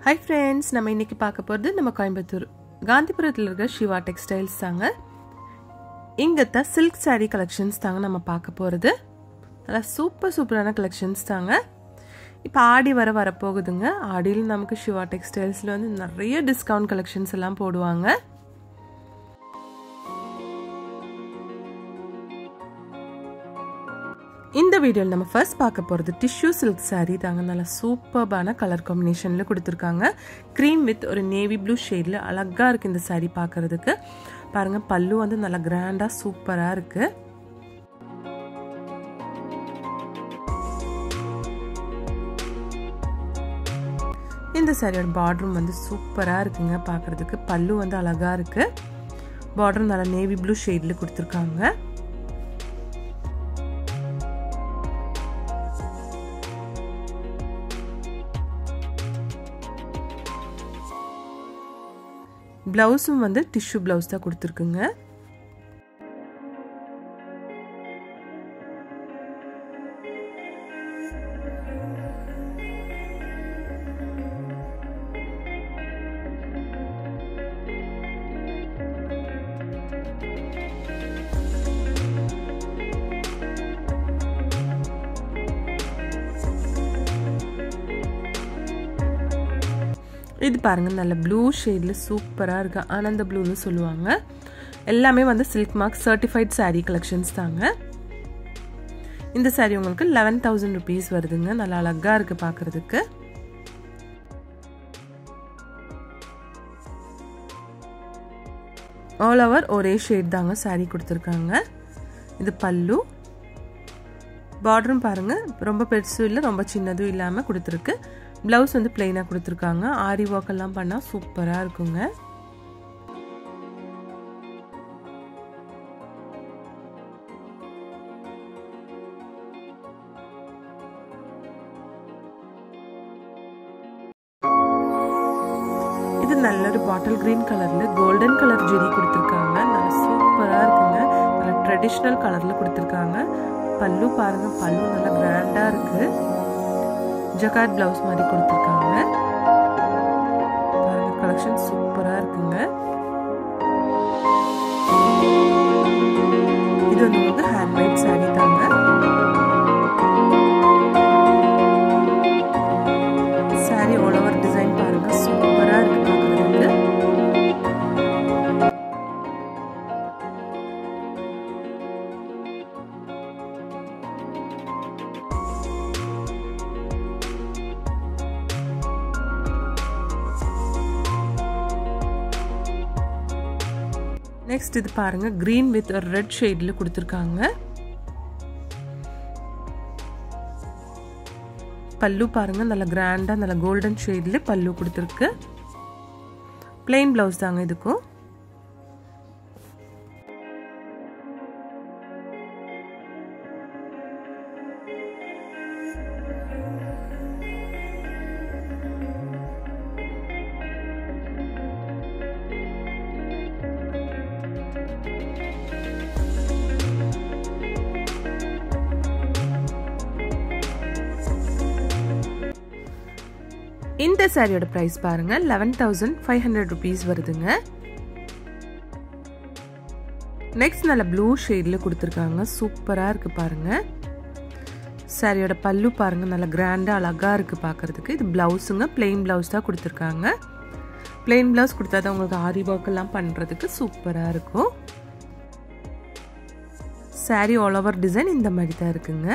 Hi friends, நம்ம இன்னைக்கு பார்க்க போறது நம்ம கோயம்புத்தூர் காந்திபுரத்துல இருக்க சிவா டெக்ஸ்டைல்ஸ் தாங்க. இங்கத்த silk saree collections தாங்க நம்ம பார்க்க போறது. நல்ல சூப்பரான collections தாங்க. இப்போ ஆடி வர போகுதுங்க. ஆடியில் நமக்கு சிவா டெக்ஸ்டைல்ஸ்ல வந்து நிறைய டிஸ்கவுண்ட் collections எல்லாம் போடுவாங்க. இந்த வீடியோல நம்ம ஃபர்ஸ்ட் பார்க்க போறது டிஷ்யூ silk saree தாங்க. நல்ல சூப்பரான கலர் காம்பினேஷன்ல கொடுத்திருக்காங்க. கிரீம் வித் ஒரு நேவி ப்ளூ ஷேட்ல அழகா இருக்கு இந்த saree பார்க்கிறதுக்கு. பாருங்க பல்லு வந்து நல்ல கிராண்டா சூப்பரா இருக்கு. இந்த சாரியோட பார்டரும் வந்து சூப்பரா இருக்குங்க பார்க்கிறதுக்கு. பல்லு வந்து அழகா இருக்கு. பார்டர் நல்ல நேவி ப்ளூ ஷேட்ல கொடுத்திருக்காங்க. பிளவுஸும் வந்து டிஷ்யூ பிளவுஸ் தான் கொடுத்திருக்குங்க. இது பாருங்க நல்ல ப்ளூ ஷேட்ல சூப்பரா இருக்கு. ஆனந்த ப்ளூன்னு சொல்லுவாங்க. எல்லாமே வந்து silk mark certified saree collections தாங்க. இந்த saree உங்களுக்கு 11,000 rupees வருதுங்க. நல்ல அழகா இருக்கு பார்க்கிறதுக்கு. ஆல் ஓவர் ஒரே ஷேட் தாங்க saree கொடுத்திருக்காங்க. இது பல்லு. பார்டரும் பாருங்க ரொம்ப பெருசு இல்ல ரொம்ப சின்னதும் இல்லாம கொடுத்திருக்கு. பிளவுஸ் வந்து பிளைனா கொடுத்திருக்காங்க. ஆரி வர்க் எல்லாம் பண்ணா சூப்பரா இருக்குங்க. இது நல்ல ஒரு பாட்டில் கிரீன் கலர்ல கோல்டன் கலர் ஜெரி கொடுத்திருக்காங்க. நல்ல சூப்பரா இருக்குங்க. நல்ல ட்ரெடிஷனல் கலர்ல கொடுத்திருக்காங்க. பல்லு பாருங்க பல்லு நல்ல கிராண்டா இருக்கு. ஜகார்ட் பிளவுஸ் மாதிரி கொடுத்திருக்காங்க. பாருங்க கலெக்ஷன் சூப்பரா இருக்குங்க. இது வந்து ஹேண்ட்மேட் saree தாங்க. saree ஆல் ஓவர் டிசைன் பாருங்க சூப்பரா இருக்கு பார்க்கிறதுக்கு. நெக்ஸ்ட் இது பாருங்க green with a red shadeல கொடுத்திருக்காங்க. பல்லு பாருங்க நல்ல கிராண்டா நல்ல கோல்டன் ஷேட்ல பல்லு கொடுத்திருக்கு. plain blouse தாங்க இதுக்கு. இந்த சாரியோட பிரைஸ் பாருங்க 11,500 rupees வருதுங்க. நெக்ஸ்ட் நல்ல ப்ளூ ஷேட்ல கொடுத்திருக்காங்க. சூப்பரா இருக்கு பாருங்க. சாரியோட பல்லு பாருங்க நல்ல கிராண்டா அழகா இருக்கு பார்க்கிறதுக்கு. இது பிளவுஸுங்க plain பிளவுஸ் தான் கொடுத்திருக்காங்க. plain பிளவுஸ் கொடுத்தாதான் உங்களுக்கு ஆரி வர்க் எல்லாம் பண்றதுக்கு சூப்பரா இருக்கும். சாரி ஆல் ஓவர் டிசைன் இந்த மாதிரி தான் இருக்குங்க.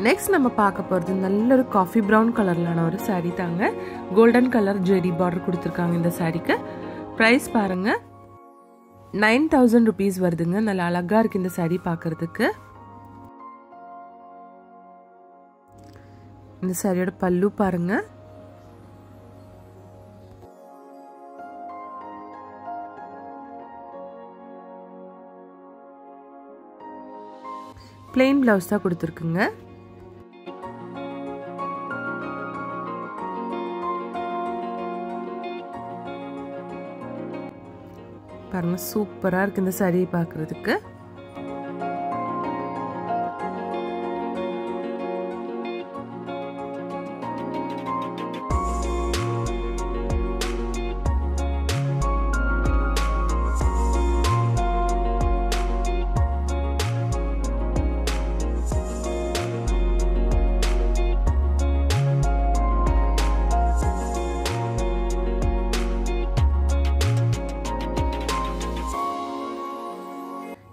நெக்ஸ்ட் நம்ம பார்க்க போறது நல்ல ஒரு காஃபி பிரவுன் கலர்லான ஒரு saree தாங்க. கோல்டன் கலர் ஜெரி பார்டர் கொடுத்திருக்காங்க இந்த சாரிக்கு. பிரைஸ் பாருங்க 9,000 rupees வருதுங்க. நல்ல அழகா இருக்கு இந்த saree பார்க்கிறதுக்கு. இந்த சாரியோட பல்லு பாருங்க. plain blouse தான் கொடுத்திருக்குங்க. பாருங்க சூப்பரா இருக்கு இந்த saree பார்க்கிறதுக்கு.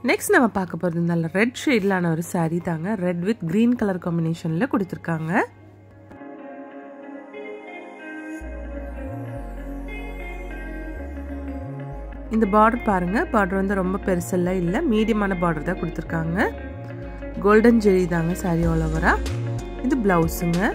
நெக்ஸ்ட் நம்ம பார்க்க போகிறது நல்ல ரெட் ஷேட்லான ஒரு saree தாங்க. ரெட் வித் கிரீன் கலர் காம்பினேஷன்ல கொடுத்துருக்காங்க. இந்த பார்டர் பாருங்க, பார்டர் வந்து ரொம்ப பெருசெல்லாம் இல்லை, மீடியமான பார்டர் தான் கொடுத்துருக்காங்க. கோல்டன் ஜெரி தாங்க saree ஆல் ஓவரா. இது பிளவுஸுங்க.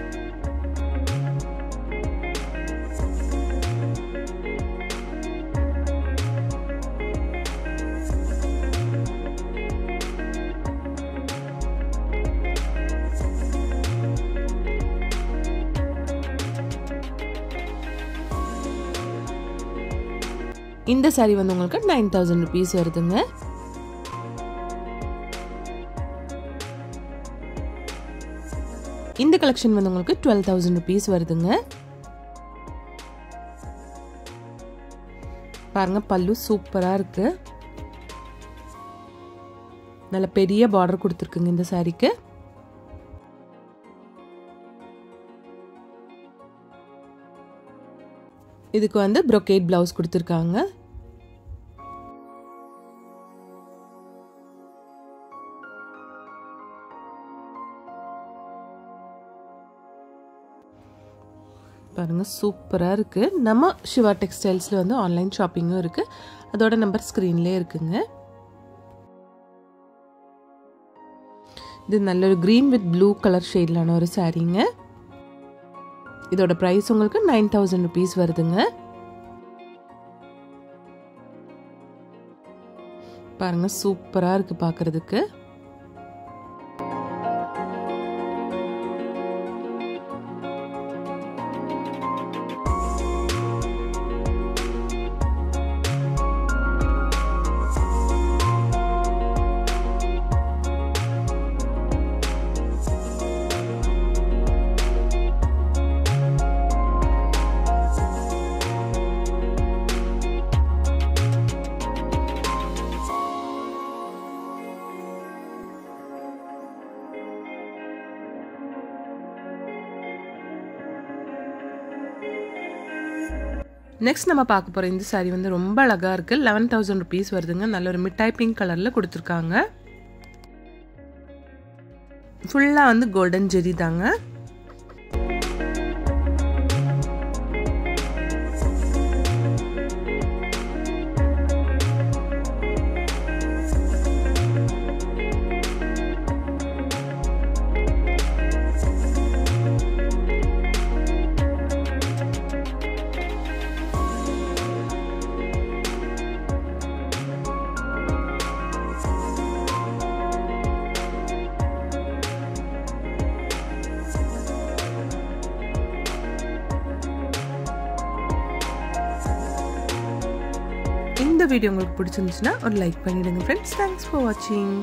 இந்த saree வந்து உங்களுக்கு 9000 rupees வருதுங்க. இந்த கலெக்ஷன் வந்து உங்களுக்கு 12000 rupees வருதுங்க. பாருங்க பல்லு சூப்பரா இருக்கு. நல்ல பெரிய பார்டர் கொடுத்துருக்குங்க இந்த சாரிக்கு. இதுக்கு வந்து brocade blouse கொடுத்திருக்காங்க. பாருங்க சூப்பரா இருக்கு. நம்ம சிவா டெக்ஸ்டைல்ஸ்ல வந்து ஆன்லைன் ஷாப்பிங்கும் இருக்கு. அதோட நம்பர் ஸ்கிரீன்லயே இருக்குங்க. இது நல்ல ஒரு green with blue கலர் ஷேட்லான ஒரு சாரீங்க. இதோட பிரைஸ் உங்களுக்கு 9000 rupees வருதுங்க. பாருங்க சூப்பரா இருக்கு பார்க்கிறதுக்கு. நெக்ஸ்ட் நம்ம பார்க்க போற இந்த saree வந்து ரொம்ப அழகா இருக்கு. 11000 rupees வருதுங்க. நல்ல ஒரு மிட்டாய் பிங்க் கலர்ல கொடுத்திருக்காங்க. ஃபுல்லா வந்து கோல்டன் ஜெரி தாங்க. இந்த வீடியோ உங்களுக்கு பிடிச்சிருந்துச்சுன்னா ஒரு லைக் பண்ணிடுங்க ஃப்ரெண்ட்ஸ். தேங்க்ஸ் ஃபார் வாட்சிங்.